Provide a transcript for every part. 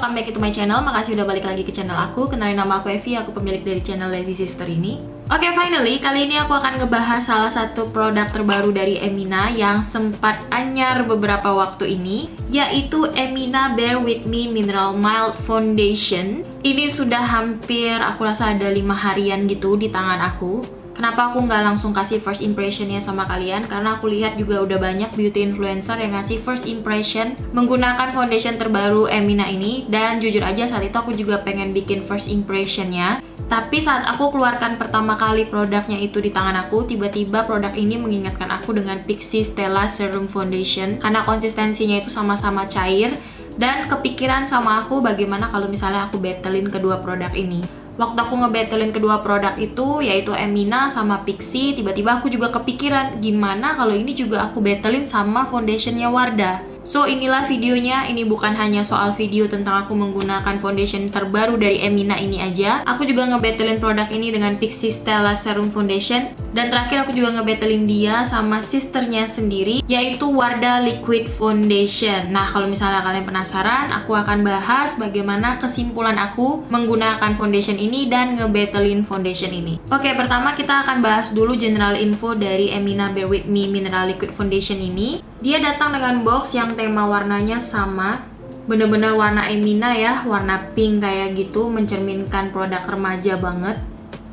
welcome back to my channel. Makasih udah balik lagi ke channel aku. Kenalin, nama aku Evi, aku pemilik dari channel Lazy Sister ini. Oke, finally, kali ini aku akan ngebahas salah satu produk terbaru dari Emina yang sempat anyar beberapa waktu ini, yaitu Emina Bear With Me Mineral Mild Foundation. Ini sudah hampir, aku rasa ada 5 harian gitu di tangan aku. Kenapa aku nggak langsung kasih first impressionnya sama kalian? Karena aku lihat juga udah banyak beauty influencer yang ngasih first impression menggunakan foundation terbaru Emina ini. Dan jujur aja saat itu aku juga pengen bikin first impressionnya. Tapi saat aku keluarkan pertama kali produknya itu di tangan aku, tiba-tiba produk ini mengingatkan aku dengan Pixi Stella Serum Foundation. Karena konsistensinya itu sama-sama cair. Dan kepikiran sama aku bagaimana kalau misalnya aku battlein kedua produk ini. Waktu aku ngebattlein kedua produk itu, yaitu Emina sama Pixi, tiba-tiba aku juga kepikiran gimana kalau ini juga aku battlein sama foundationnya Wardah. So, inilah videonya. Ini bukan hanya soal video tentang aku menggunakan foundation terbaru dari Emina ini aja. Aku juga ngebattlein produk ini dengan Pixi Stella Serum Foundation. Dan terakhir aku juga ngebattlein dia sama sisternya sendiri, yaitu Wardah Liquid Foundation. Nah, kalau misalnya kalian penasaran, aku akan bahas bagaimana kesimpulan aku menggunakan foundation ini dan ngebattlein foundation ini. Oke, pertama kita akan bahas dulu general info dari Emina Bear With Me Mineral Liquid Foundation ini. Dia datang dengan box yang tema warnanya sama, bener-bener warna Emina ya, warna pink kayak gitu, mencerminkan produk remaja banget.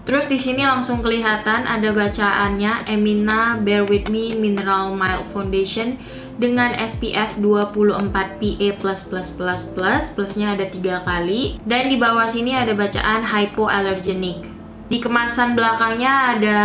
Terus di sini langsung kelihatan ada bacaannya Emina Bear With Me Mineral Mild Foundation dengan SPF 24 PA++++, plusnya ada 3 kali, dan di bawah sini ada bacaan hypoallergenic. Di kemasan belakangnya ada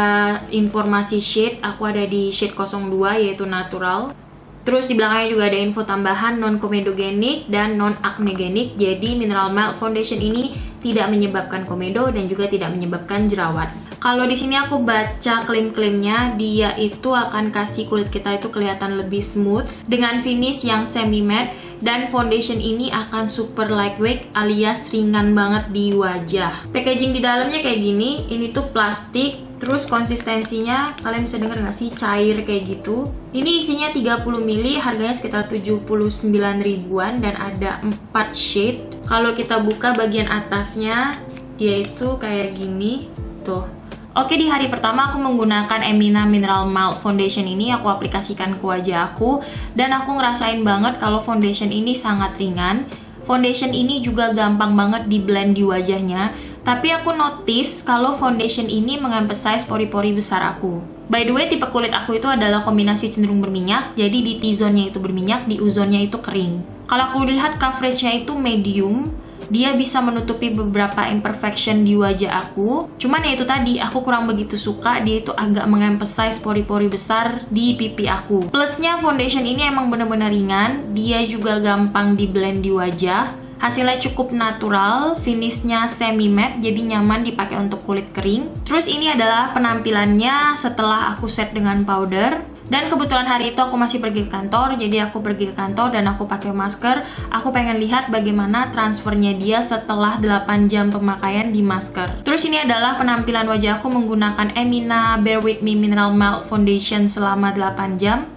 informasi shade, aku ada di shade 02 yaitu natural. Terus di belakangnya juga ada info tambahan non-komedogenik dan non-acnegenik. Jadi mineral mild foundation ini tidak menyebabkan komedo dan juga tidak menyebabkan jerawat. Kalau di sini aku baca klaim-klaimnya, dia itu akan kasih kulit kita itu kelihatan lebih smooth dengan finish yang semi matte, dan foundation ini akan super lightweight alias ringan banget di wajah. Packaging di dalamnya kayak gini, ini tuh plastik. Terus konsistensinya, kalian bisa dengar nggak sih, cair kayak gitu. Ini isinya 30 ml, harganya sekitar 79 ribuan dan ada 4 shade. Kalau kita buka bagian atasnya, dia itu kayak gini, tuh. Oke, di hari pertama aku menggunakan Emina Mineral Mild Foundation ini, aku aplikasikan ke wajah aku, dan aku ngerasain banget kalau foundation ini sangat ringan. Foundation ini juga gampang banget di blend di wajahnya, tapi aku notice kalau foundation ini mengemphasize pori-pori besar aku. By the way, tipe kulit aku itu adalah kombinasi cenderung berminyak, jadi di T-zone-nya itu berminyak, di U-zone-nya itu kering. Kalau aku lihat coverage-nya itu medium, dia bisa menutupi beberapa imperfection di wajah aku. Cuman ya itu tadi, aku kurang begitu suka dia itu agak mengemphasize pori-pori besar di pipi aku. Plusnya foundation ini emang bener-bener ringan, dia juga gampang di blend di wajah. Hasilnya cukup natural, finishnya semi matte, jadi nyaman dipakai untuk kulit kering. Terus ini adalah penampilannya setelah aku set dengan powder. Dan kebetulan hari itu aku masih pergi ke kantor, jadi aku pergi ke kantor dan aku pakai masker. Aku pengen lihat bagaimana transfernya dia setelah 8 jam pemakaian di masker. Terus ini adalah penampilan wajah aku menggunakan Emina Bear With Me Mineral Mild Foundation selama 8 jam.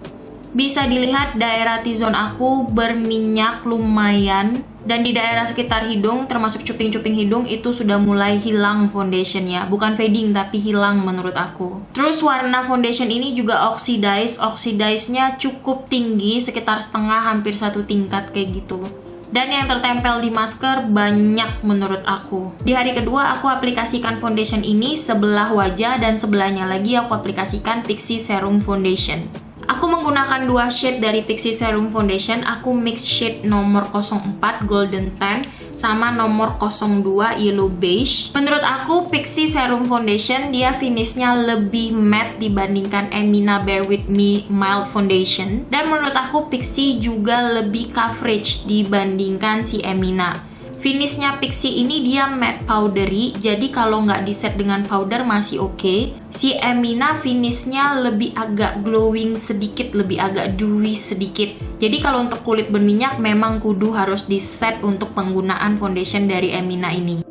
Bisa dilihat daerah T-zone aku berminyak lumayan, dan di daerah sekitar hidung termasuk cuping-cuping hidung itu sudah mulai hilang foundationnya. Bukan fading tapi hilang menurut aku. Terus warna foundation ini juga oxidize-nya cukup tinggi, sekitar setengah hampir 1 tingkat kayak gitu. Dan yang tertempel di masker banyak menurut aku. Di hari kedua aku aplikasikan foundation ini sebelah wajah, dan sebelahnya lagi aku aplikasikan Pixi Serum Foundation. Aku menggunakan 2 shade dari Pixi Serum Foundation. Aku mix shade nomor 04 Golden Tan sama nomor 02 Yellow Beige. Menurut aku Pixi Serum Foundation dia finishnya lebih matte dibandingkan Emina Bear With Me Mild Foundation. Dan menurut aku Pixi juga lebih coverage dibandingkan si Emina. Finishnya Pixi ini dia matte powdery, jadi kalau nggak di set dengan powder masih oke. Si Emina finishnya lebih agak glowing sedikit, lebih agak dewy sedikit. Jadi kalau untuk kulit berminyak memang kudu harus di set untuk penggunaan foundation dari Emina ini.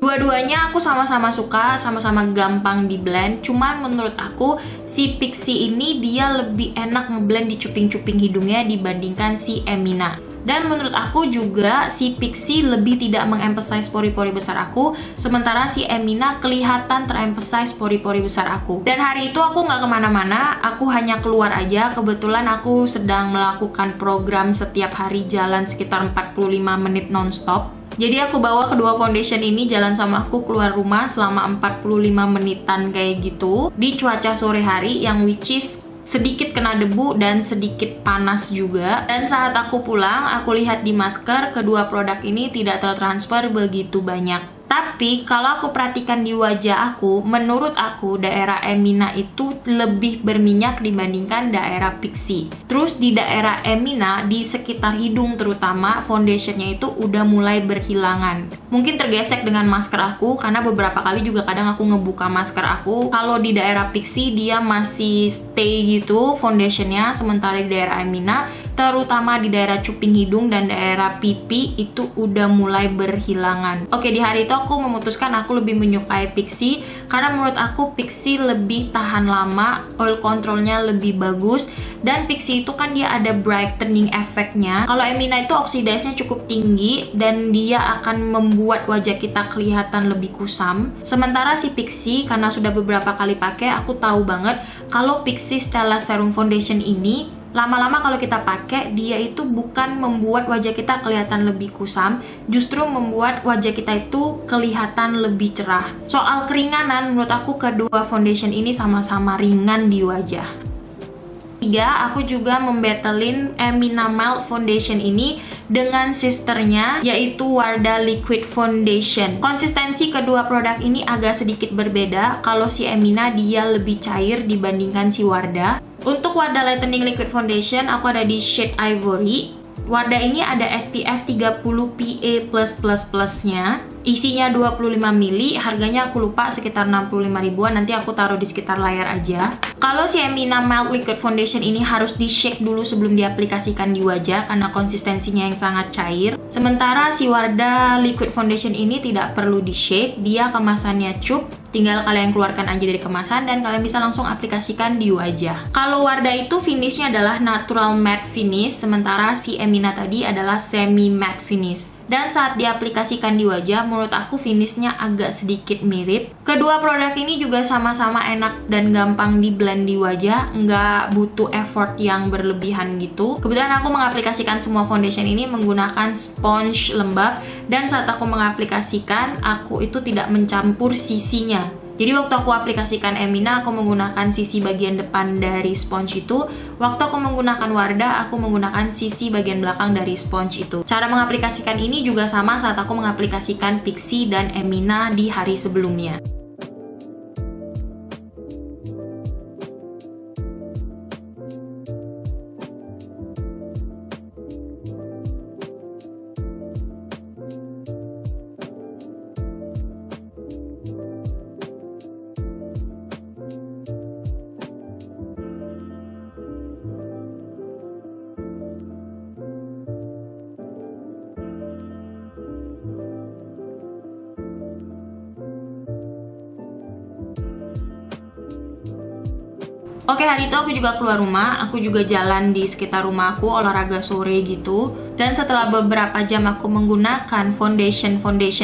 Dua-duanya aku sama-sama suka, sama-sama gampang di blend. Cuman menurut aku si Pixi ini dia lebih enak ngeblend di cuping-cuping hidungnya dibandingkan si Emina. Dan menurut aku juga si Pixi lebih tidak mengemphasize pori-pori besar aku, sementara si Emina kelihatan teremphasize pori-pori besar aku. Dan hari itu aku nggak kemana-mana, aku hanya keluar aja. Kebetulan aku sedang melakukan program setiap hari jalan sekitar 45 menit nonstop. Jadi aku bawa kedua foundation ini jalan sama aku keluar rumah selama 45 menitan kayak gitu di cuaca sore hari yang which is sedikit kena debu dan sedikit panas juga. Dan saat aku pulang, aku lihat di masker kedua produk ini tidak tertransfer begitu banyak. Tapi kalau aku perhatikan di wajah aku, menurut aku daerah Emina itu lebih berminyak dibandingkan daerah Pixi. Terus di daerah Emina, di sekitar hidung terutama, foundationnya itu udah mulai berhilangan. Mungkin tergesek dengan masker aku, karena beberapa kali juga kadang aku ngebuka masker aku. Kalau di daerah Pixi, dia masih stay gitu foundationnya, sementara di daerah Emina, terutama di daerah cuping hidung dan daerah pipi, itu udah mulai berhilangan. Oke, di hari itu aku memutuskan aku lebih menyukai Pixi karena menurut aku Pixi lebih tahan lama, oil controlnya lebih bagus, dan Pixi itu kan dia ada brightening efeknya. Kalau Emina itu oxidize-nya cukup tinggi dan dia akan membuat wajah kita kelihatan lebih kusam. Sementara si Pixi karena sudah beberapa kali pakai, aku tahu banget kalau Pixi Stella Serum Foundation ini lama-lama kalau kita pakai, dia itu bukan membuat wajah kita kelihatan lebih kusam, justru membuat wajah kita itu kelihatan lebih cerah. Soal keringanan, menurut aku kedua foundation ini sama-sama ringan di wajah. 3, aku juga membattlein Emina Mild Foundation ini dengan sisternya, yaitu Wardah Liquid Foundation. Konsistensi kedua produk ini agak sedikit berbeda. Kalau si Emina dia lebih cair dibandingkan si Wardah. Untuk Wardah Lightening Liquid Foundation, aku ada di shade Ivory. Wardah ini ada SPF 30 PA+++ nya. Isinya 25 ml, harganya aku lupa sekitar 65 ribuan, nanti aku taruh di sekitar layar aja. Kalau si Emina Mild Liquid Foundation ini harus di shake dulu sebelum diaplikasikan di wajah karena konsistensinya yang sangat cair. Sementara si Wardah Liquid Foundation ini tidak perlu di shake, dia kemasannya cup. Tinggal kalian keluarkan aja dari kemasan dan kalian bisa langsung aplikasikan di wajah. Kalau Wardah itu finishnya adalah natural matte finish, sementara si Emina tadi adalah semi matte finish. Dan saat diaplikasikan di wajah, menurut aku finishnya agak sedikit mirip. Kedua produk ini juga sama-sama enak dan gampang di blend di wajah, nggak butuh effort yang berlebihan gitu. Kebetulan aku mengaplikasikan semua foundation ini menggunakan sponge lembab, dan saat aku mengaplikasikan, aku itu tidak mencampur sisinya. Jadi waktu aku aplikasikan Emina, aku menggunakan sisi bagian depan dari sponge itu. Waktu aku menggunakan Wardah, aku menggunakan sisi bagian belakang dari sponge itu. Cara mengaplikasikan ini juga sama saat aku mengaplikasikan Pixi dan Emina di hari sebelumnya. Oke, hari itu aku juga keluar rumah, aku juga jalan di sekitar rumah aku, olahraga sore gitu. Dan setelah beberapa jam aku menggunakan foundation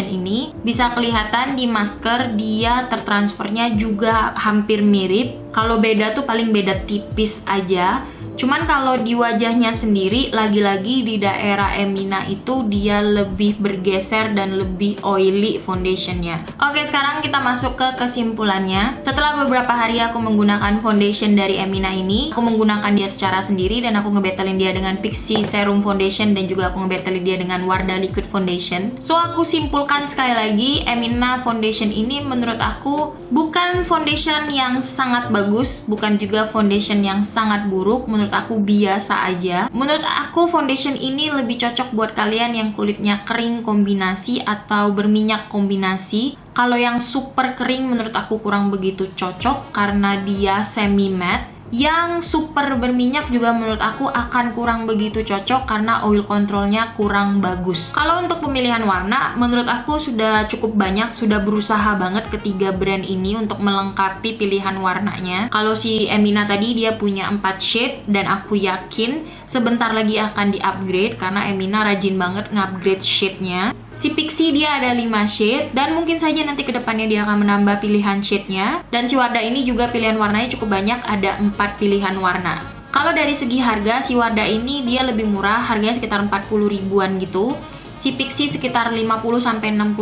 ini, bisa kelihatan di masker dia tertransfernya juga hampir mirip. Kalau beda tuh paling beda tipis aja. Cuman kalau di wajahnya sendiri, lagi-lagi di daerah Emina itu dia lebih bergeser dan lebih oily foundationnya. Oke, sekarang kita masuk ke kesimpulannya. Setelah beberapa hari aku menggunakan foundation dari Emina ini, aku menggunakan dia secara sendiri dan aku ngebattlein dia dengan Pixi Serum Foundation dan juga aku ngebattlein dia dengan Wardah Liquid Foundation. So, aku simpulkan sekali lagi, Emina Foundation ini menurut aku bukan foundation yang sangat bagus, bukan juga foundation yang sangat buruk. Menurut aku biasa aja. Menurut aku foundation ini lebih cocok buat kalian yang kulitnya kering kombinasi atau berminyak kombinasi. Kalau yang super kering menurut aku kurang begitu cocok karena dia semi matte. Yang super berminyak juga menurut aku akan kurang begitu cocok karena oil controlnya kurang bagus. Kalau untuk pemilihan warna, menurut aku sudah cukup banyak, sudah berusaha banget ketiga brand ini untuk melengkapi pilihan warnanya. Kalau si Emina tadi dia punya 4 shade dan aku yakin sebentar lagi akan di-upgrade karena Emina rajin banget nge-upgrade shade-nya. Si Pixi dia ada 5 shade dan mungkin saja nanti kedepannya dia akan menambah pilihan shade-nya. Dan si Wardah ini juga pilihan warnanya cukup banyak, ada 4 pilihan warna. Kalau dari segi harga, si Wardah ini dia lebih murah, harganya sekitar 40 ribuan gitu. Si Pixi sekitar 50-60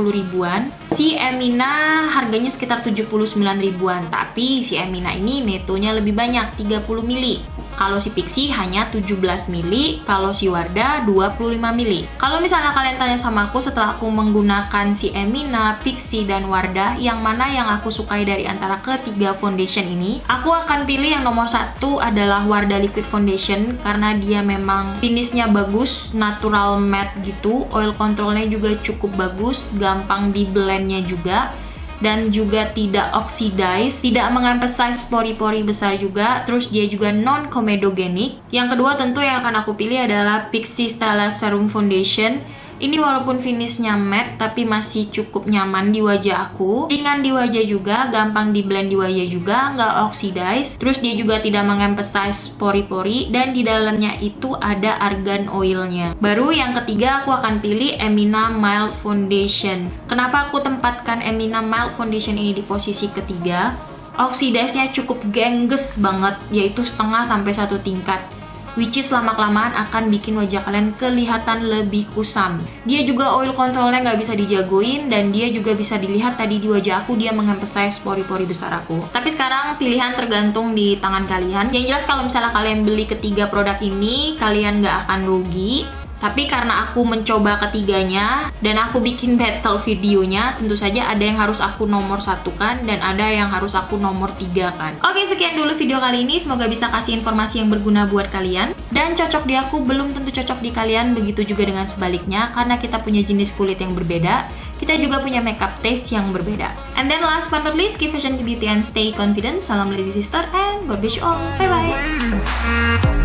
ribuan. Si Emina harganya sekitar 79 ribuan. Tapi si Emina ini netonya lebih banyak, 30 mili. Kalau si Pixi hanya 17 mili, kalau si Wardah 25 mili. Kalau misalnya kalian tanya sama aku setelah aku menggunakan si Emina, Pixi, dan Wardah, yang mana yang aku sukai dari antara ketiga foundation ini, aku akan pilih yang nomor 1 adalah Wardah Liquid Foundation karena dia memang finishnya bagus, natural matte gitu, oil controlnya juga cukup bagus, gampang di blendnya juga, dan juga tidak oxidize, tidak mengemphasize pori-pori besar juga, terus dia juga non-comedogenic. Yang kedua tentu yang akan aku pilih adalah Pixi Stylish Serum Foundation. Ini walaupun finishnya matte tapi masih cukup nyaman di wajah aku, ringan di wajah juga, gampang di blend di wajah juga, nggak oxidize, terus dia juga tidak mengemphasize pori-pori, dan di dalamnya itu ada argan oilnya. Baru yang ketiga aku akan pilih Emina Mild Foundation. Kenapa aku tempatkan Emina Mild Foundation ini di posisi ketiga? Oxidize-nya cukup gengges banget, yaitu setengah sampai 1 tingkat. Which is lama-kelamaan akan bikin wajah kalian kelihatan lebih kusam. Dia juga oil controlnya nggak bisa dijagoin, dan dia juga bisa dilihat tadi di wajah aku, dia mengemphasize pori-pori besar aku. Tapi sekarang pilihan tergantung di tangan kalian. Yang jelas kalau misalnya kalian beli ketiga produk ini, kalian nggak akan rugi. Tapi karena aku mencoba ketiganya dan aku bikin battle videonya, tentu saja ada yang harus aku nomor 1 kan, dan ada yang harus aku nomor 3 kan. Oke, sekian dulu video kali ini. Semoga bisa kasih informasi yang berguna buat kalian. Dan cocok di aku belum tentu cocok di kalian, begitu juga dengan sebaliknya. Karena kita punya jenis kulit yang berbeda, kita juga punya makeup taste yang berbeda. And then last but not least, keep fashion, keep beauty, and stay confident. Salam Lazy Sister and God bless you all. Bye-bye.